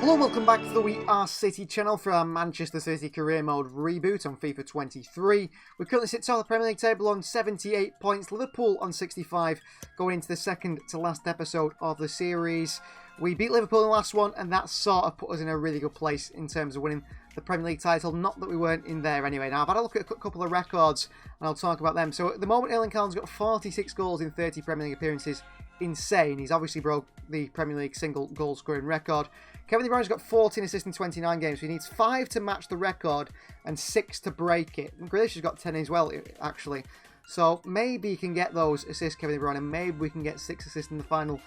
Hello, welcome back to the We Are City channel for our Manchester City career mode reboot on FIFA 23. We currently sit top of the Premier League table on 78 points, Liverpool on 65, going into the second to last episode of the series. We beat Liverpool in the last one, and that sort of put us in a really good place in terms of winning the Premier League title. Not that we weren't in there anyway. Now, I've had a look at a couple of records, and I'll talk about them. So, at the moment, Erling Haaland's got 46 goals in 30 Premier League appearances. Insane. He's obviously broke the Premier League single goal scoring record. Kevin De Bruyne's got 14 assists in 29 games, so he needs 5 to match the record and 6 to break it. And Grealish has got 10 as well, actually. So maybe he can get those assists, Kevin De Bruyne, and maybe we can get 6 assists in the final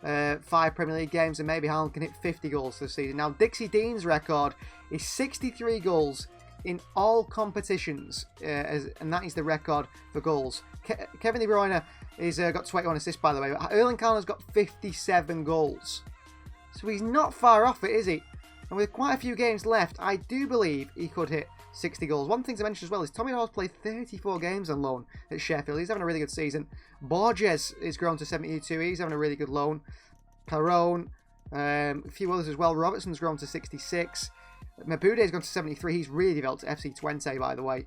5 Premier League games, and maybe Haaland can hit 50 goals this season. Now, Dixie Dean's record is 63 goals in all competitions, and that is the record for goals. Kevin De Bruyne has got 21 assists, by the way, but Erling Haaland has got 57 goals. So he's not far off it, is he? And with quite a few games left, I do believe he could hit 60 goals. One thing to mention as well is Tommy Hall's played 34 games on loan at Sheffield. He's having a really good season. Borges is grown to 72. He's having a really good loan. Perron, a few others as well. Robertson's grown to 66. Mabude's gone to 73. He's really developed at FC Twente, by the way.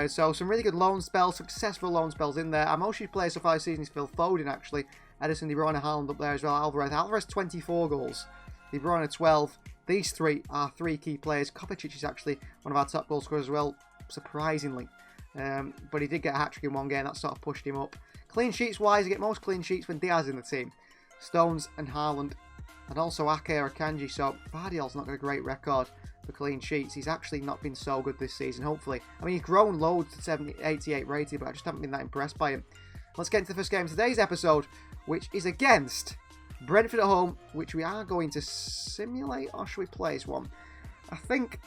So some really good loan spells, successful loan spells in there. Our most used player so far this season is Phil Foden, actually. Edison, De Bruyne, Haaland up there as well. Alvarez 24 goals. De Bruyne 12. These three are three key players. Kovacic is actually one of our top goal scorers as well, surprisingly. But he did get a hat-trick in one game. That sort of pushed him up. Clean sheets wise, you get most clean sheets when Diaz in the team. Stones and Haaland. And also Ake or Akanji. So Vardiol's not got a great record for clean sheets. He's actually not been so good this season, hopefully. I mean, he's grown loads to 70, 88 rated, but I just haven't been that impressed by him. Let's get into the first game of today's episode, which is against Brentford at home, which we are going to simulate, or should we play as one? I think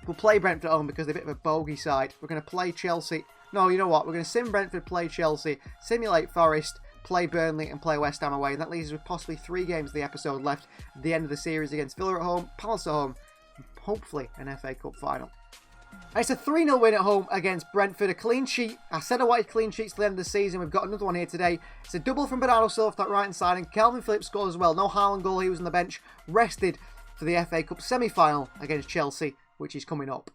we'll play Brentford at home because they're a bit of a bogey side. We're going to play Chelsea. No, you know what? We're going to sim Brentford, play Chelsea, simulate Forest, play Burnley, and play West Ham away. And that leaves us with possibly 3 games of the episode left at the end of the series against Villa at home, Palace at home, and hopefully an FA Cup final. It's a 3-0 win at home against Brentford. A clean sheet. I said I wanted clean sheets to the end of the season. We've got another one here today. It's a double from Bernardo Silva, that right-hand side, and Calvin Phillips scores as well. No Haaland goal. He was on the bench, rested for the FA Cup semi-final against Chelsea, which is coming up.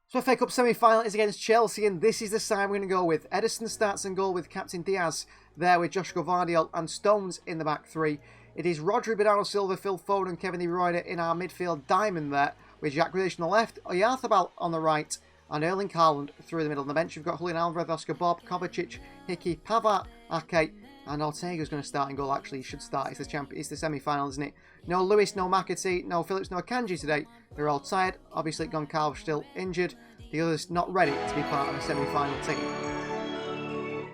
So FA Cup semi-final is against Chelsea, and this is the side we're going to go with. Edison starts in goal with Captain Diaz there with Joshua Gvardiol and Stones in the back three. It is Rodri, Bernardo Silva, Phil Foden and Kevin De Bruyne in our midfield diamond there, with Jack Grealish on the left, Oyarzabal on the right, and Erling Haaland through the middle. On the bench, we've got Julian Alvarez, Oscar Bob, Kovacic, Hickey, Pavard, Ake, and Ortega's going to start in goal. Actually, he should start. It's the semi-final, isn't it? No Lewis, no McAtee, no Phillips, no Akanji today. They're all tired. Obviously, Goncalves still injured. The others not ready to be part of a semi-final team.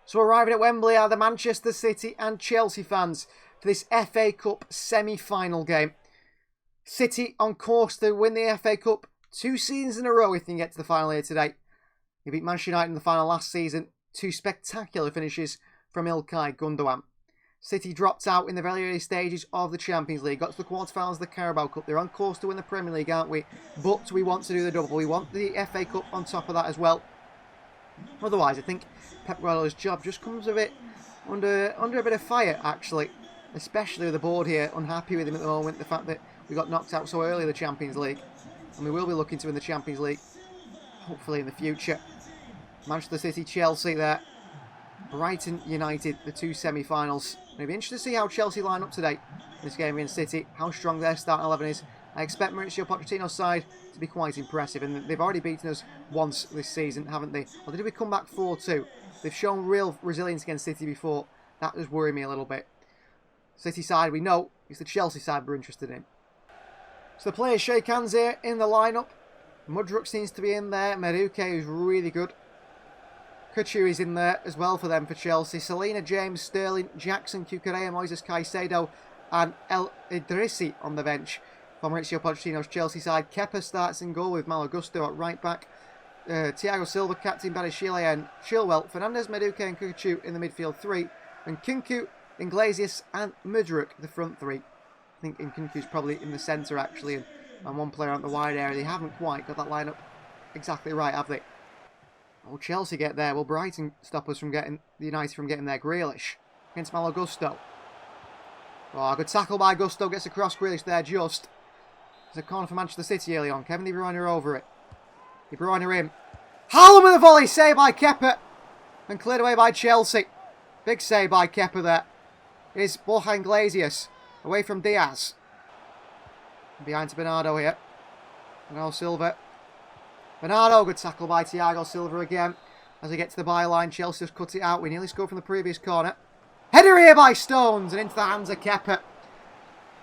So arriving at Wembley are the Manchester City and Chelsea fans for this FA Cup semi-final game. City on course to win the FA Cup 2 seasons in a row if they can get to the final here today. They beat Manchester United in the final last season. 2 spectacular finishes from İlkay Gundogan. City dropped out in the very early stages of the Champions League. Got to the quarterfinals of the Carabao Cup. They're on course to win the Premier League, aren't we? But we want to do the double. We want the FA Cup on top of that as well. Otherwise, I think Pep Guardiola's job just comes a bit under a bit of fire, actually. Especially with the board here, unhappy with him at the moment. The fact that we got knocked out so early in the Champions League. And we will be looking to win the Champions League, hopefully in the future. Manchester City, Chelsea there. Brighton United, the 2 semi-finals. It'll be interesting to see how Chelsea line up today in this game against City, how strong their starting 11 is. I expect Mauricio Pochettino's side to be quite impressive, and they've already beaten us once this season, haven't they? Or did we come back 4-2? They've shown real resilience against City before. That does worry me a little bit. City side, we know, it's the Chelsea side we're interested in. So the players shake hands here in the lineup. Mudryk seems to be in there. Madueke is really good. Kuchu is in there as well for them for Chelsea. Selena, James, Sterling, Jackson, Cucurella, Moises Caicedo and El Idrissi on the bench for Mauricio Pochettino's Chelsea side. Kepa starts in goal with Malo Gusto at right back. Thiago Silva, captain Badiashile and Chilwell. Fernandes, Madueke and Kuchu in the midfield 3. And Nkunku, Iglesias and Mudryk the front 3. I think Nkunku's probably in the centre actually, and one player on the wide area. They haven't quite got that lineup exactly right, have they? Will Chelsea get there? Will Brighton stop us from getting the United from getting their Grealish against Malo Gusto? Oh, good tackle by Gusto. Gets across Grealish there just. There's a corner for Manchester City early on. Kevin De Bruyne over it. De Bruyne in. Haaland with a volley. Saved by Kepa. And cleared away by Chelsea. Big save by Kepa there. Is Borja Iglesias. Away from Diaz. Behind to Bernardo here. Bernardo Silva. Bernardo, good tackle by Thiago Silva again. As they get to the byline, Chelsea just cut it out. We nearly scored from the previous corner. Header here by Stones and into the hands of Kepa.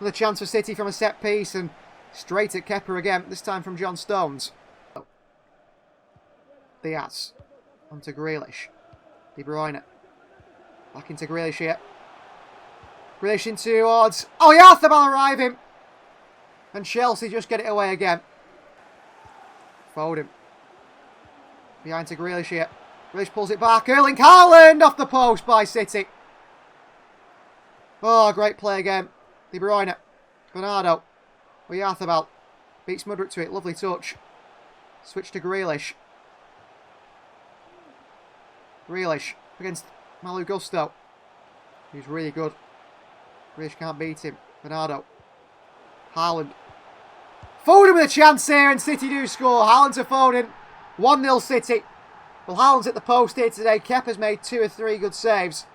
Another chance for City from a set piece and straight at Kepa again, this time from John Stones. Diaz. Onto Grealish. De Bruyne. Back into Grealish here. Grealish in towards... Oh, Yarthabal arriving. And Chelsea just get it away again. Foden. Behind to Grealish here. Grealish pulls it back. Erling Haaland off the post by City. Oh, great play again. De Bruyne. Bernardo. Yarthabal. Beats Mudryk to it. Lovely touch. Switch to Grealish. Grealish against Malo Gusto. He's really good. Grealish can't beat him. Bernardo. Haaland. Foden with a chance here and City do score. Haaland to Foden. 1-0 City. Well, Haaland's at the post here today. Kepa's made 2 or 3 good saves.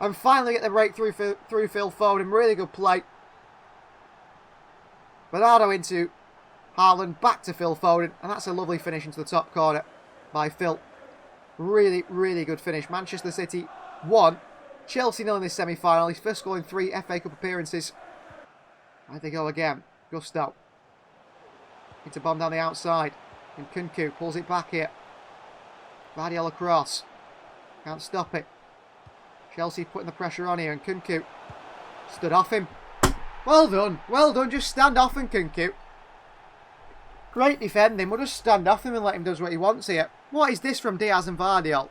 And finally get the breakthrough through Phil Foden. Really good play. Bernardo into Haaland. Back to Phil Foden. And that's a lovely finish into the top corner by Phil. Really, really good finish. Manchester City 1. Chelsea 0 in this semi-final. His first goal in 3 FA Cup appearances. Where'd they go again? Gusto. It's a bomb down the outside. And Kunku pulls it back here. Vardiel across. Can't stop it. Chelsea putting the pressure on here. And Kunku stood off him. Well done. Well done. Just stand off him, Kunku. Great defending. We'll just stand off him and let him do what he wants here. What is this from Diaz and Vardiel?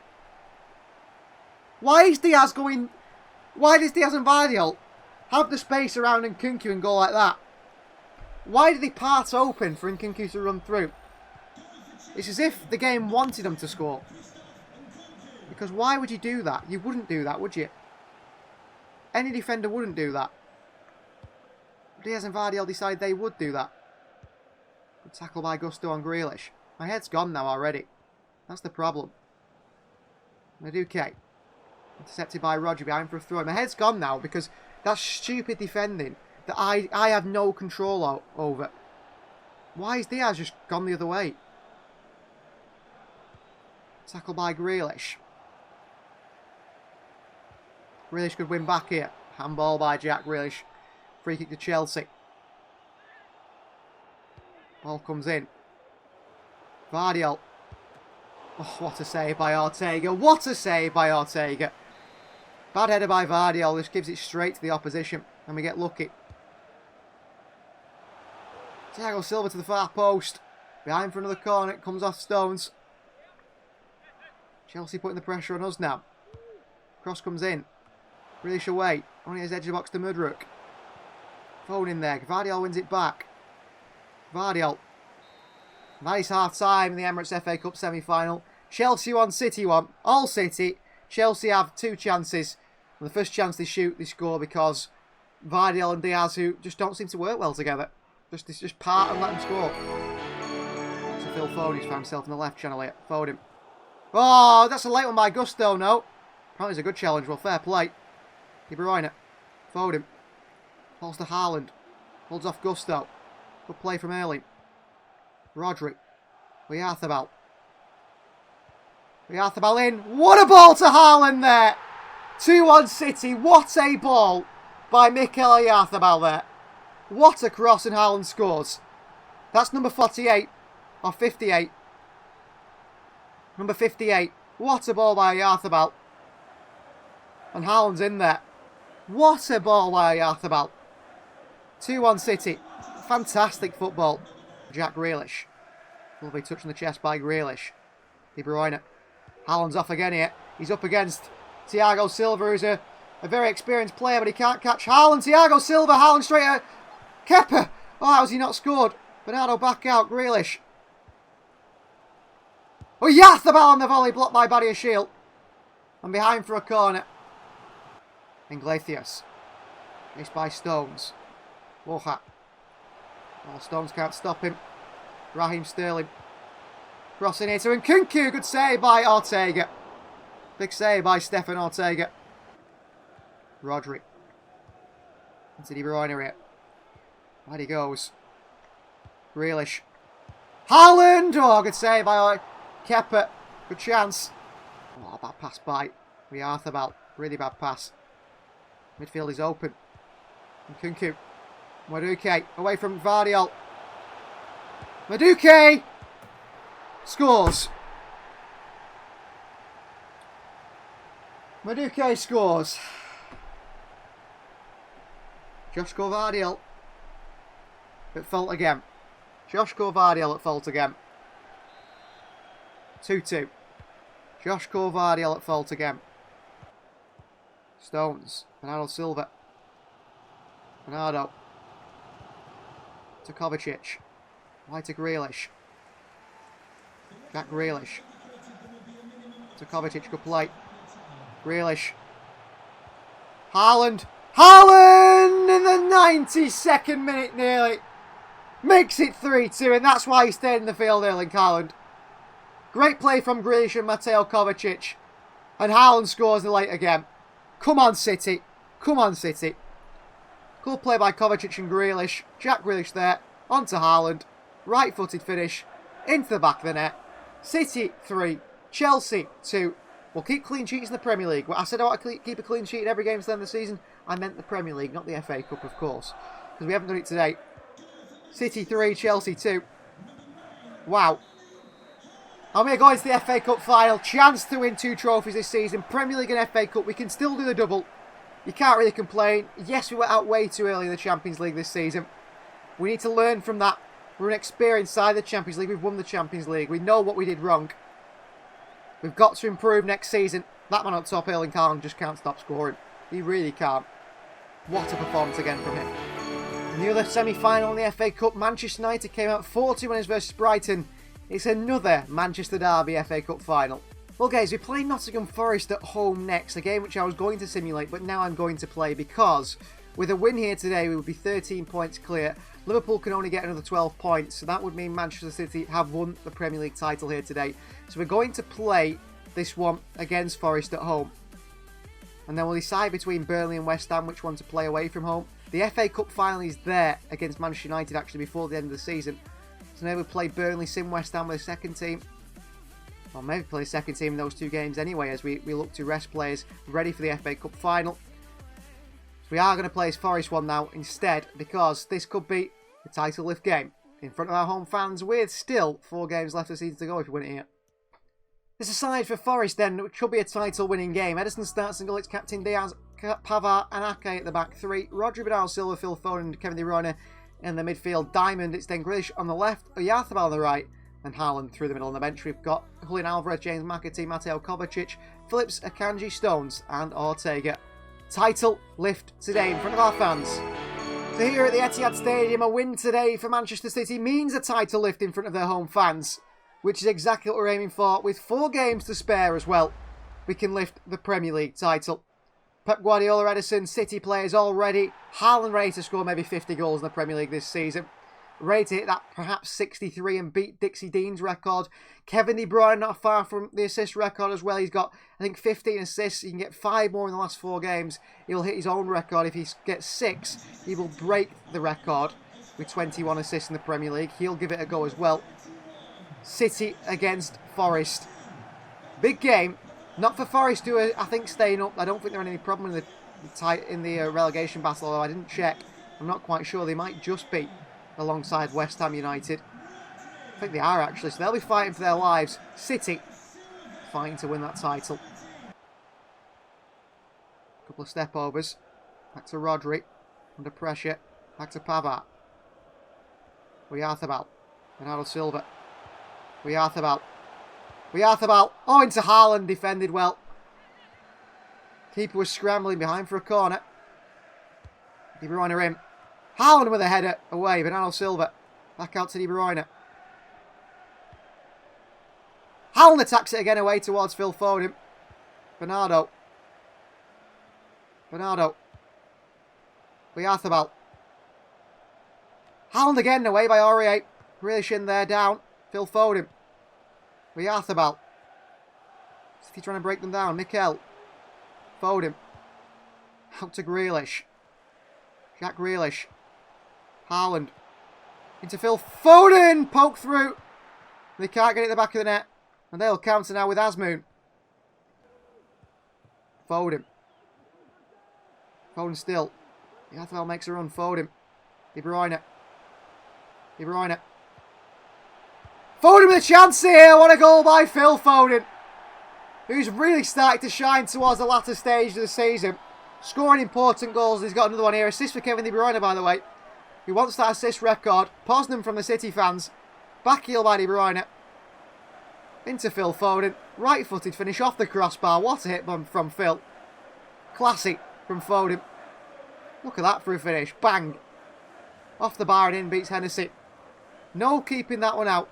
Why is Diaz going... Why does Diaz and Vardiel have the space around Nkunku and go like that? Why did they part open for Nkunku to run through? It's as if the game wanted them to score. Because why would you do that? You wouldn't do that, would you? Any defender wouldn't do that. Diaz and Vardiel decided they would do that. Good tackle by Gusto on Grealish. My head's gone now already. That's the problem. Madueke. Intercepted by Roger behind for a throw. My head's gone now because that's stupid defending that I have no control over. Why is Diaz just gone the other way? Tackle by Grealish. Grealish could win back here. Handball by Jack Grealish. Free kick to Chelsea. Ball comes in. Vardiel. Oh, what a save by Ortega. What a save by Ortega. Bad header by Vardiel. This gives it straight to the opposition. And we get lucky. Thiago Silva to the far post. Behind for another corner. It comes off Stones. Chelsea putting the pressure on us now. Cross comes in. Grealish away. Only his edge of the box to Mudryk. Phone in there. Vardiel wins it back. Vardiel. That is half time in the Emirates FA Cup semi-final. Chelsea 1, City 1. All City. Chelsea have 2 chances. And the first chance they shoot, they score because Vardiel and Diaz, who just don't seem to work well together. Just part and let them score. So Phil Foden, he's found himself in the left channel here. Foden. Oh, that's a late one by Gusto, no. Apparently it's a good challenge. Well, fair play. De Bruyne. Foden. Falls to Haaland. Holds off Gusto. Good play from Erling. Rodri. Yarthabal. Yarthabal in. What a ball to Haaland there. 2-1 City. What a ball by Mikel Yarthabal there. What a cross and Haaland scores. That's number 48. Or 58. Number 58. What a ball by Yarthabal. And Haaland's in there. What a ball by Yarthabal. 2-1 City. Fantastic football. Jack Grealish. Lovely touch on the chest by Grealish. De Bruyne. Haaland's off again here. He's up against Thiago Silva, who's a very experienced player, but he can't catch Haaland. Thiago Silva. Haaland straight at Kepa. Oh, how has he not scored? Bernardo back out. Grealish. Oh, Yarthabal on the volley, blocked by Badiashile. And behind for a corner. Iglesias. Missed by Stones. Wohat. Oh, Stones can't stop him. Raheem Sterling. Crossing here to Nkunku. Good save by Ortega. Big save by Stefan Ortega. Rodri. Into De Bruyne here. Right he goes. Grealish. Haaland! Oh, good save by Kepa. Good chance. Oh, bad pass by Arthur. Really bad pass. Midfield is open. Nkunku. Madueke. Away from Vardiol. Madueke! Scores. Madueke scores. Joshko Vardiol at fault again. Joshko Vardiol at fault again. 2-2. Joshko Vardiol at fault again. Stones. Bernardo Silva. Bernardo. To Kovacic. Wide to Grealish. Jack Grealish. To Kovacic. Good play. Grealish. Haaland. Haaland in the 92nd minute nearly. Makes it 3-2, and that's why he stayed in the field, Erling Haaland. Great play from Grealish and Mateo Kovacic. And Haaland scores the late again. Come on, City. Come on, City. Good play by Kovacic and Grealish. Jack Grealish there. On to Haaland. Right-footed finish. Into the back of the net. City 3. Chelsea 2. We'll keep clean sheets in the Premier League. I said I want to keep a clean sheet in every game to the end of the season. I meant the Premier League, not the FA Cup, of course. Because we haven't done it today. City 3, Chelsea 2. Wow. And we're going to the FA Cup final. Chance to win 2 trophies this season. Premier League and FA Cup. We can still do the double. You can't really complain. Yes, we went out way too early in the Champions League this season. We need to learn from that. We're an experienced side of the Champions League. We've won the Champions League. We know what we did wrong. We've got to improve next season. That man on top, Erling Haaland, just can't stop scoring. He really can't. What a performance again from him. In the other semi-final in the FA Cup, Manchester United came out 4-2 winners versus Brighton. It's another Manchester Derby FA Cup final. Well guys, we play Nottingham Forest at home next, a game which I was going to simulate, but now I'm going to play because with a win here today, we would be 13 points clear. Liverpool can only get another 12 points, so that would mean Manchester City have won the Premier League title here today. So we're going to play this one against Forest at home. And then we'll decide between Burnley and West Ham which one to play away from home. The FA Cup final is there against Manchester United actually before the end of the season. So maybe we'll play Burnley, sim West Ham with a second team. Or maybe play a second team in those 2 games anyway as we look to rest players ready for the FA Cup final. So we are going to play as Forest one now instead because this could be the title lift game in front of our home fans with still 4 games left of the season to go if we win it here. This aside for Forest then, which could be a title winning game. Edison starts and goal, it's captain Diaz, Pavard and Ake at the back 3. Rodri, Bernardo Silva, Phil Foden and Kevin De Bruyne in the midfield. Diamond, it's then Grealish on the left, Oyarzabal on the right and Haaland through the middle on the bench. We've got Julian Alvarez, James McAtee, Mateo Kovacic, Phillips, Akanji, Stones and Ortega. Title lift today in front of our fans. So here at the Etihad Stadium, a win today for Manchester City means a title lift in front of their home fans, which is exactly what we're aiming for. With 4 games to spare as well, we can lift the Premier League title. Pep Guardiola, Edison, City players all ready. Haaland ready to score maybe 50 goals in the Premier League this season. Ready to hit that perhaps 63 and beat Dixie Dean's record. Kevin De Bruyne not far from the assist record as well. He's got, I think, 15 assists. He can get 5 more in the last 4 games. He'll hit his own record. If he gets 6, he will break the record with 21 assists in the Premier League. He'll give it a go as well. City against Forest. Big game. Not for Forest who are, I think, staying up. I don't think they're in any problem in the relegation battle, although I didn't check. I'm not quite sure. They might just be alongside West Ham United. I think they are actually, so they'll be fighting for their lives. City fighting to win that title. Couple of step overs. Back to Rodri. Under pressure. Back to Pavard. Oyarzabal. Bernardo Silva. Oyarzabal. Oh, into Haaland. Defended well. Keeper was scrambling behind for a corner. De Bruyne in. Haaland with a header away. Bernardo Silva. Back out to De Bruyne. Haaland attacks it again away towards Phil Foden. Bernardo. Arthur. Haaland again, away by Aurier. Grealish in there, down. Phil Foden. Arthur. City trying to break them down. Mikel. Foden. Out to Grealish. Jack Grealish. Haaland. Into Phil Foden. Poke through. They can't get it in the back of the net. And they'll counter now with Asmoon. Foden. Foden still. Arthur makes a run. Foden. De Bruyne. Foden with a chance here. What a goal by Phil Foden, who's really started to shine towards the latter stage of the season. Scoring important goals. He's got another one here. Assist for Kevin De Bruyne, by the way. He wants that assist record. Poznan from the City fans. Back heel by De Bruyne. Into Phil Foden. Right-footed finish off the crossbar. What a hit from Phil. Classic from Foden. Look at that for a finish. Bang. Off the bar and in beats Hennessy. No keeping that one out.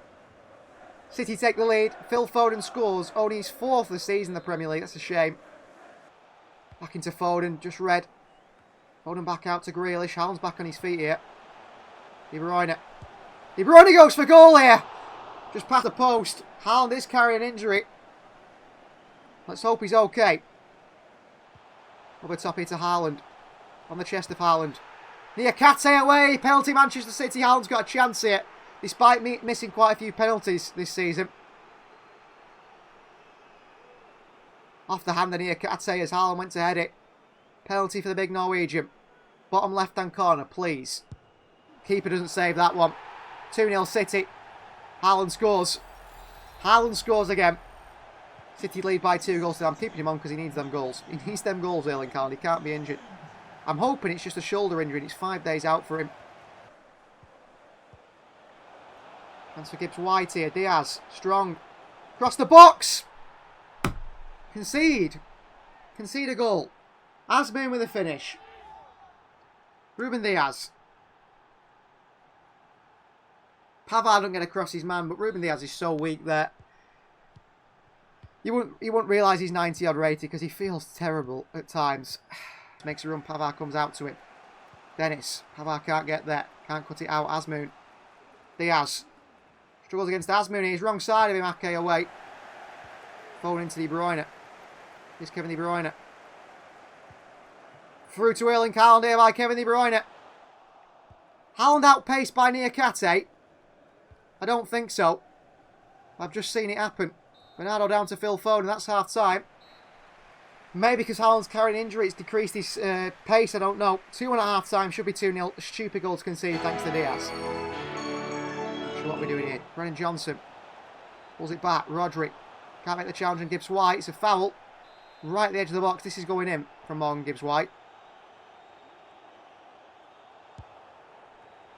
City take the lead. Phil Foden scores. Only his 4th of the season in the Premier League. That's a shame. Back into Foden. Just red. Foden back out to Grealish. Haaland's back on his feet here. De Bruyne. De Bruyne goes for goal here. Just past the post. Haaland is carrying an injury. Let's hope he's okay. Over top here to Haaland. On the chest of Haaland. Niakate away. Penalty Manchester City. Haaland's got a chance here, despite missing quite a few penalties this season. Off the hand of Niakate as Haaland went to head it. Penalty for the big Norwegian. Bottom left-hand corner, please. Keeper doesn't save that one. 2-0 City. Haaland scores. Haaland scores again. City lead by 2 goals. I'm keeping him on because he needs them goals. He needs them goals, Erling Haaland. He can't be injured. I'm hoping it's just a shoulder injury and it's 5 days out for him. Thanks for Gibbs White here. Diaz. Strong. Across the box. Concede. Concede a goal. Asmoon with a finish. Ruben Diaz. Pavard don't get across his man, but Ruben Diaz is so weak there. You wouldn't realise he's 90 odd rated because he feels terrible at times. Makes a run. Pavard comes out to him. Dennis. Pavard can't get there. Can't cut it out. Asmoon. Diaz. Struggles against Asmoon. He's wrong side of him. Ake away. Foden into De Bruyne. Here's Kevin De Bruyne. Through to Erling Haaland here by Kevin De Bruyne. Haaland outpaced by Niakate. I don't think so. I've just seen it happen. Bernardo down to Phil Foden. That's half time. Maybe because Haaland's carrying injury, it's decreased his pace. I don't know. 2.5 time. Should be 2-0. Stupid goal to concede thanks to Diaz. Not sure what we're doing here. Brennan Johnson. Pulls it back. Rodri. Can't make the challenge on Gibbs White. It's a foul. Right at the edge of the box. This is going in from Morgan Gibbs White.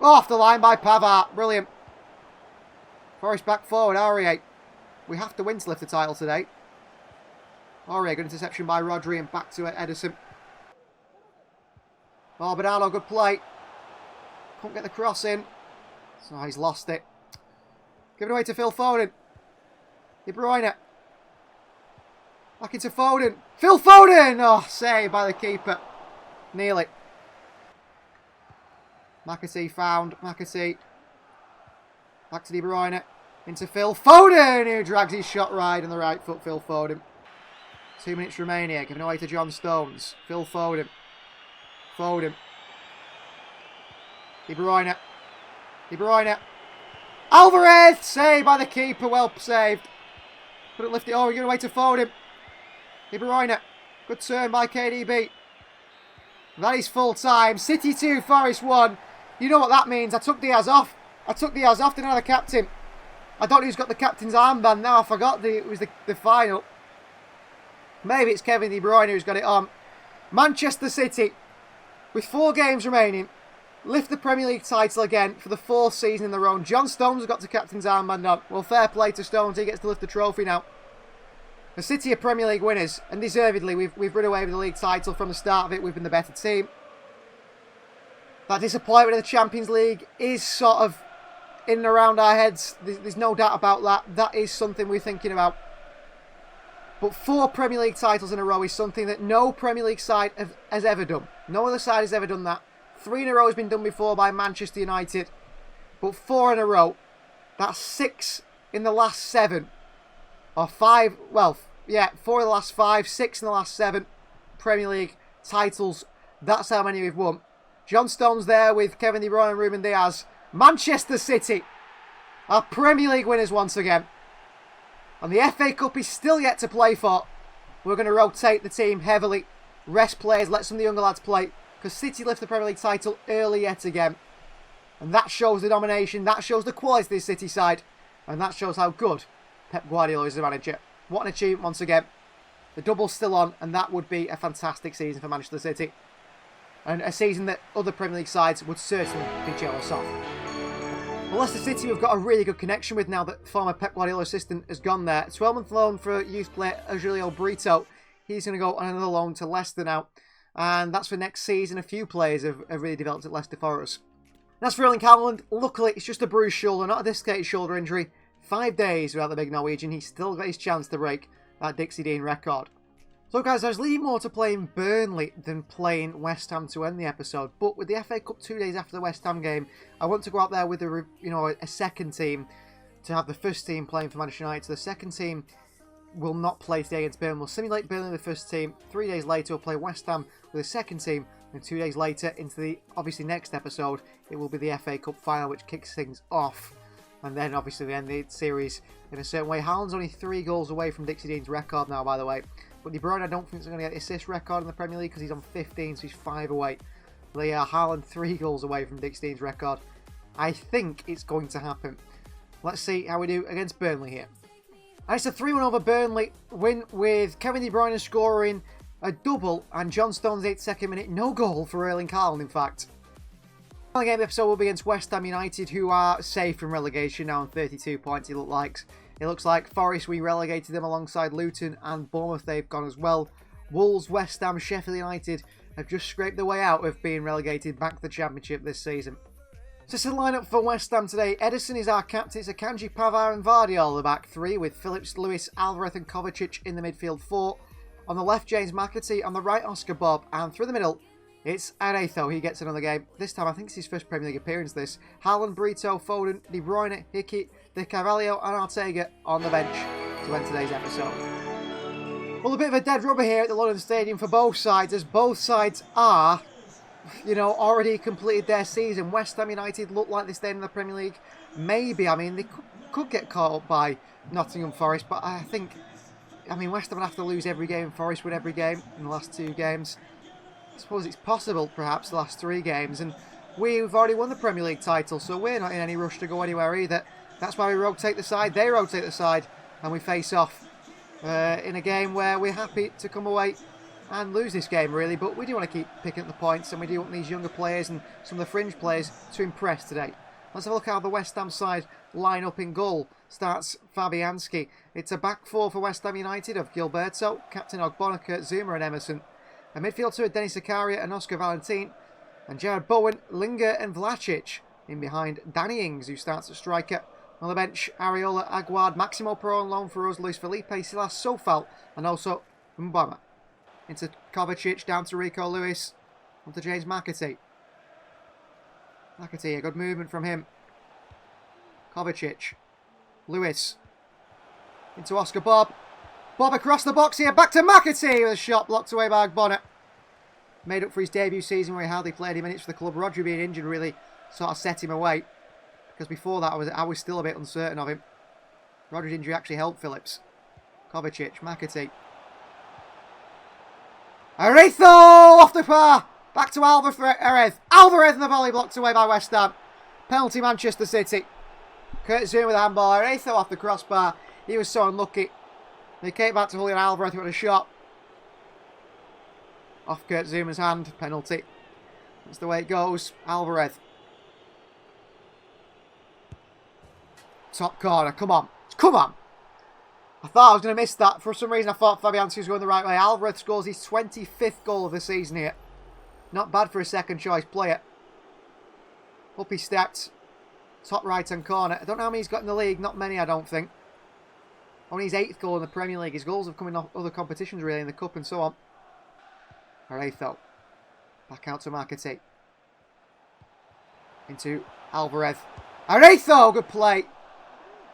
Off the line by Pavard. Brilliant. Forest back forward. Aurier. We have to win to lift the title today. Aurier, good interception by Rodri and back to Ederson. Oh, Bernardo, good play. Couldn't get the cross in. So he's lost it. Give it away to Phil Foden. De Bruyne. Back into Foden. Phil Foden! Oh, saved by the keeper. Nearly. McAtee found. McAtee. Back to De Bruyne. Into Phil Foden, who drags his shot right on the right foot. Phil Foden. 2 minutes remain here. Giving away to John Stones. Phil Foden. Foden. De Bruyne. De Bruyne. Alvarez! Saved by the keeper. Well saved. Couldn't lift it over. Giving away to Foden. De Bruyne. Good turn by KDB. That is full time. City 2, Forest 1. You know what that means. I took Diaz off. Didn't have the captain. I don't know who's got the captain's armband now. I forgot it was the final. Maybe it's Kevin De Bruyne who's got it on. Manchester City, with 4 games remaining, lift the Premier League title again for the 4th season in a row. John Stones has got the captain's armband on. Well, fair play to Stones. He gets to lift the trophy now. The City are Premier League winners, and deservedly. We've run away with the league title from the start of it. We've been the better team. That disappointment in the Champions League is sort of in and around our heads. There's no doubt about that. That is something we're thinking about. But 4 Premier League titles in a row is something that no Premier League side has ever done. No other side has ever done that. 3 in a row has been done before by Manchester United. But 4 in a row. That's 6 in the last 7. Or 5, well, yeah, 4 in the last 5, 6 in the last 7 Premier League titles. That's how many we've won. John Stones there with Kevin De Bruyne and Ruben Diaz. Manchester City are Premier League winners once again. And the FA Cup is still yet to play for. We're going to rotate the team heavily. Rest players, let some of the younger lads play. Because City lift the Premier League title early yet again. And that shows the domination. That shows the quality of this City side. And that shows how good Pep Guardiola is as a manager. What an achievement once again. The double's still on. And that would be a fantastic season for Manchester City. And a season that other Premier League sides would certainly be jealous of. Well, Leicester City we've got a really good connection with now that former Pep Guardiola assistant has gone there. 12-month loan for youth player Julio Brito. He's going to go on another loan to Leicester now. And that's for next season. A few players have really developed at Leicester for us. That's for Erling Haaland. Luckily, it's just a bruised shoulder, not a dislocated shoulder injury. 5 days without the big Norwegian. He's still got his chance to break that Dixie Dean record. So guys, I was leaning more to playing Burnley than playing West Ham to end the episode. But with the FA Cup 2 days after the West Ham game, I want to go out there with a second team to have the first team playing for Manchester United. So the second team will not play today against Burnley. We'll simulate Burnley in the first team. 3 days later, we'll play West Ham with the second team. And 2 days later, into the obviously next episode, it will be the FA Cup final, which kicks things off. And then obviously they end the series in a certain way. Haaland's only 3 goals away from Dixie Dean's record now, by the way. But De Bruyne, I don't think is going to get the assist record in the Premier League because he's on 15, so he's 5 away. But yeah, Haaland 3 goals away from Dixie Dean's record. I think it's going to happen. Let's see how we do against Burnley here. And it's a 3-1 over Burnley win with Kevin De Bruyne scoring a double and John Stones 82nd minute. No goal for Erling Haaland, in fact. The game episode will be against West Ham United, who are safe from relegation now on 32 points. It looks like Forest, we relegated them alongside Luton, and Bournemouth, they've gone as well. Wolves, West Ham, Sheffield United have just scraped their way out of being relegated back to the Championship this season. So it's the lineup for West Ham today. Edison is our captain. It's Akanji, Pavard and Vardiol the back 3, with Phillips, Lewis, Alvarez and Kovacic in the midfield 4. On the left, James McAtee. On the right, Oscar Bob. And through the middle, it's Aretho. He gets another game. This time, I think it's his first Premier League appearance, this. Haaland, Brito, Foden, De Bruyne, Hickey, De Carvalho and Ortega on the bench to end today's episode. Well, a bit of a dead rubber here at the London Stadium for both sides, as both sides are, already completed their season. West Ham United look like they're staying in the Premier League. Maybe, I mean, they could get caught up by Nottingham Forest, but I think, West Ham would have to lose every game, Forest win every game in the last 2 games. I suppose it's possible, perhaps, the last 3 games, and we've already won the Premier League title, so we're not in any rush to go anywhere either. That's why we rotate the side, they rotate the side, and we face off in a game where we're happy to come away and lose this game, really, but we do want to keep picking up the points, and we do want these younger players and some of the fringe players to impress today. Let's have a look how the West Ham side line up in goal. Starts Fabianski. It's a back 4 for West Ham United of Gilberto, Captain Ogbonaker, Zuma and Emerson. A midfield 2 of Denis Zakaria and Oscar Valentin. And Jared Bowen, Linger and Vlasic. In behind, Danny Ings, who starts at striker. On the bench, Areola, Aguard, Maximo Pro on loan for us, Luis Felipe, Silas Sofal, and also Mbama. Into Kovacic, down to Rico Lewis. Onto James McAtee. McAtee, a good movement from him. Kovacic. Lewis. Into Oscar Bob. Bob across the box here. Back to McAtee with a shot blocked away by Agbonna. Made up for his debut season where he hardly played any minutes for the club. Rodri being injured really sort of set him away. Because before that I was still a bit uncertain of him. Rodri's injury actually helped Phillips. Kovacic. McAtee. Aretho off the par. Back to Alvarez. Alvarez in the volley blocked away by West Ham. Penalty Manchester City. Kurt Zoom with a handball. Aretho off the crossbar. He was so unlucky. They came back to Julian Alvarez with a shot. Off Kurt Zuma's hand. Penalty. That's the way it goes. Alvarez. Top corner. Come on. Come on. I thought I was going to miss that. For some reason I thought Fabianski was going the right way. Alvarez scores his 25th goal of the season here. Not bad for a second choice player. Up he stepped. Top right hand corner. I don't know how many he's got in the league. Not many, I don't think. Only his 8th goal in the Premier League. His goals have come in other competitions, really, in the Cup and so on. Aretho. Back out to McAtee. Into Alvarez. Aretho, good play.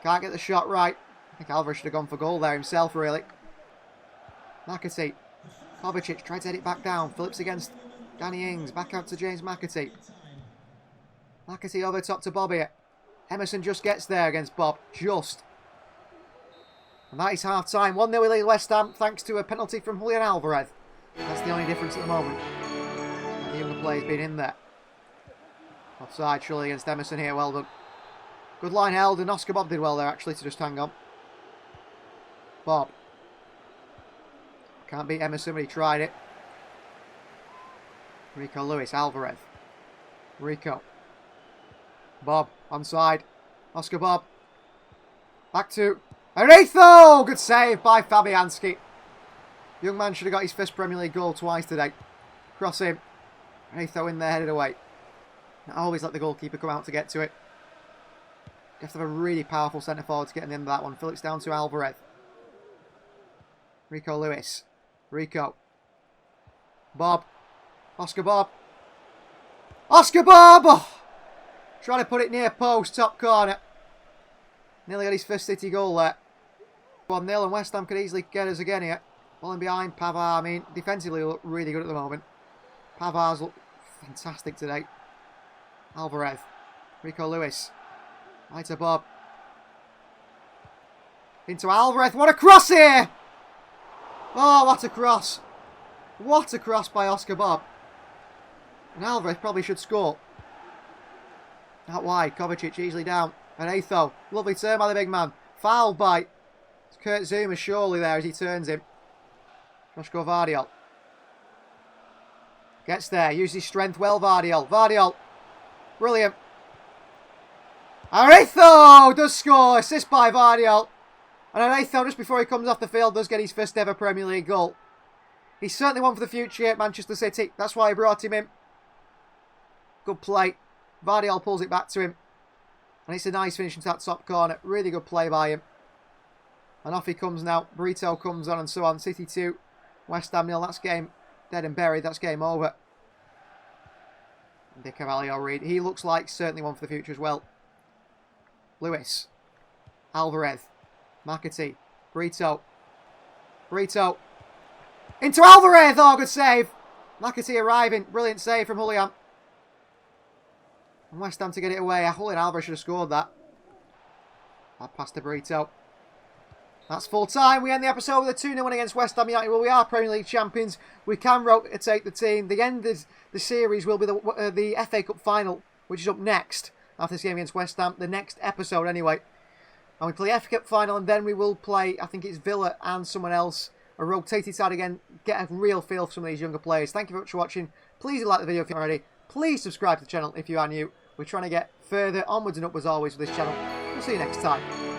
Can't get the shot right. I think Alvarez should have gone for goal there himself, really. McAtee. Kovacic tried to head it back down. Phillips against Danny Ings. Back out to James McAtee. McAtee over top to Bob here. Emerson just gets there against Bob. Just. And that is half-time. 1-0 lead West Ham, thanks to a penalty from Julian Alvarez. That's the only difference at the moment. The younger player's been in there. Offside, surely, against Emerson here. Well done. Good line held, and Oscar Bob did well there, actually, to just hang on. Bob. Can't beat Emerson, but he tried it. Rico Lewis, Alvarez. Rico. Bob, onside. Oscar Bob. Back to Aretho! Good save by Fabianski. Young man should have got his first Premier League goal twice today. Cross him. Aretho in there, headed away. Not always let the goalkeeper come out to get to it. You have to have a really powerful centre forward to get in the end of that one. Phillips down to Alvarez. Rico Lewis. Rico. Bob. Oscar Bob. Oscar Bob! Oh! Trying to put it near post, top corner. Nearly got his first City goal there. 1-0, and West Ham could easily get us again here. Falling behind Pavard. I mean, defensively look really good at the moment. Pavard's look fantastic today. Alvarez. Rico Lewis. Right to Bob. Into Alvarez. What a cross here! Oh, what a cross. What a cross by Oscar Bob. And Alvarez probably should score. Out wide. Kovacic easily down. And Aretho. Lovely turn by the big man. Foul by it's Kurt Zuma surely there as he turns him. Joshko Vardiol. Gets there. Uses his strength well, Vardiol. Vardiol. Brilliant. Aretho does score. Assist by Vardiol. And Aretho, just before he comes off the field, does get his first ever Premier League goal. He's certainly one for the future at Manchester City. That's why I brought him in. Good play. Vardiol pulls it back to him. And it's a nice finish into that top corner. Really good play by him. And off he comes now. Brito comes on and so on. City 2. West Ham 0. That's game dead and buried. That's game over. De Carvalho Reid. He looks like certainly one for the future as well. Lewis. Alvarez. McAtee. Brito. Brito. Into Alvarez. Oh, good save. McAtee arriving. Brilliant save from Julian. And West Ham to get it away. Julian Alvarez should have scored that. That pass to Brito. That's full time. We end the episode with a 2-0 win against West Ham United. Well, we are Premier League champions. We can rotate the team. The end of the series will be the FA Cup final, which is up next after this game against West Ham. The next episode, anyway. And we play FA Cup final, and then we will play, I think it's Villa and someone else. A rotated side again. Get a real feel for some of these younger players. Thank you very much for watching. Please do like the video if you're not already. Please subscribe to the channel if you are new. We're trying to get further onwards and upwards always with this channel. We'll see you next time.